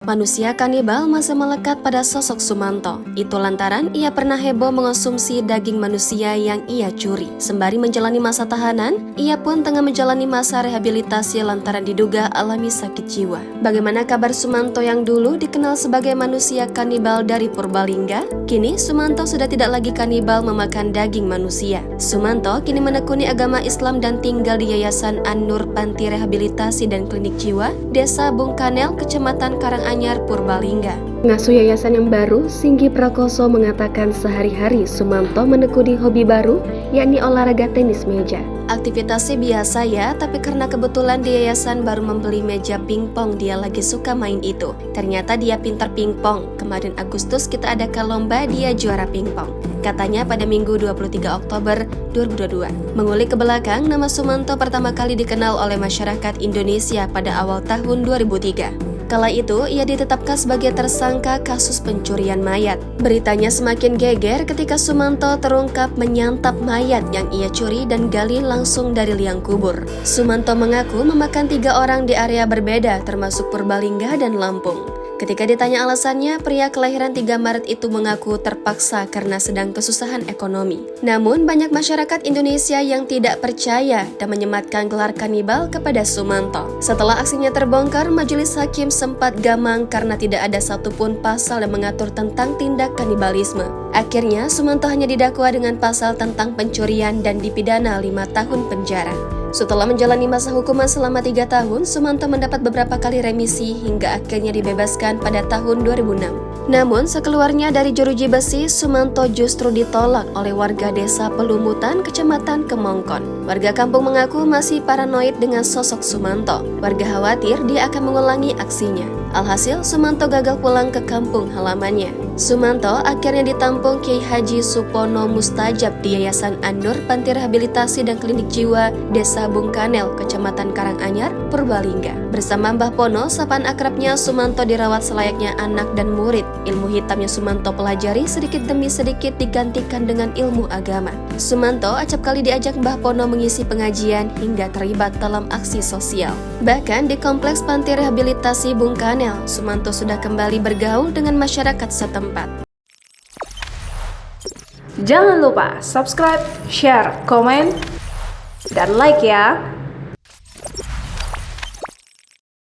Manusia kanibal masih melekat pada sosok Sumanto. Itu lantaran ia pernah heboh mengonsumsi daging manusia yang ia curi. Sembari menjalani masa tahanan, ia pun tengah menjalani masa rehabilitasi lantaran diduga alami sakit jiwa. Bagaimana kabar Sumanto yang dulu dikenal sebagai manusia kanibal dari Purbalingga? Kini Sumanto sudah tidak lagi kanibal memakan daging manusia. Sumanto kini menekuni agama Islam dan tinggal di Yayasan An-Nur Panti Rehabilitasi dan Klinik Jiwa, Desa Bungkanel, Kecamatan Karanganyar, Purbalingga. Pengasuh yayasan yang baru, Singgi Prakoso, mengatakan sehari-hari Sumanto menekuni hobi baru, yakni olahraga tenis meja. Aktivitasnya biasa ya, tapi karena kebetulan di yayasan baru membeli meja pingpong, dia lagi suka main itu. Ternyata dia pintar pingpong. Kemarin Agustus kita adakan lomba, dia juara pingpong. Katanya pada Minggu 23 Oktober 2022. Mengulik ke belakang, nama Sumanto pertama kali dikenal oleh masyarakat Indonesia pada awal tahun 2003. Kala itu, ia ditetapkan sebagai tersangka kasus pencurian mayat. Beritanya semakin geger ketika Sumanto terungkap menyantap mayat yang ia curi dan gali langsung dari liang kubur. Sumanto mengaku memakan 3 orang di area berbeda, termasuk Purbalingga dan Lampung. Ketika ditanya alasannya, pria kelahiran 3 Maret itu mengaku terpaksa karena sedang kesusahan ekonomi. Namun, banyak masyarakat Indonesia yang tidak percaya dan menyematkan gelar kanibal kepada Sumanto. Setelah aksinya terbongkar, majelis hakim sempat gamang karena tidak ada satupun pasal yang mengatur tentang tindak kanibalisme. Akhirnya, Sumanto hanya didakwa dengan pasal tentang pencurian dan dipidana 5 tahun penjara. Setelah menjalani masa hukuman selama 3 tahun, Sumanto mendapat beberapa kali remisi hingga akhirnya dibebaskan pada tahun 2006. Namun, sekeluarnya dari jeruji besi, Sumanto justru ditolak oleh warga desa Pelumutan, Kecamatan Kemongkon. Warga kampung mengaku masih paranoid dengan sosok Sumanto. Warga khawatir dia akan mengulangi aksinya. Alhasil, Sumanto gagal pulang ke kampung halamannya. Sumanto akhirnya ditampung Kiai Haji Supono Mustajab di Yayasan An-Nur Panti Rehabilitasi dan Klinik Jiwa, Desa Bungkanel, Kecamatan Karanganyar, Purbalingga. Bersama Mbah Pono, sapaan akrabnya, Sumanto dirawat selayaknya anak dan murid. Ilmu hitam yang Sumanto pelajari sedikit demi sedikit digantikan dengan ilmu agama. Sumanto acap kali diajak Mbah Pono mengisi pengajian hingga terlibat dalam aksi sosial. Bahkan di Kompleks Panti Rehabilitasi Bungkanel, Sumanto sudah kembali bergaul dengan masyarakat setempat. Jangan lupa subscribe, share, komen, dan like ya!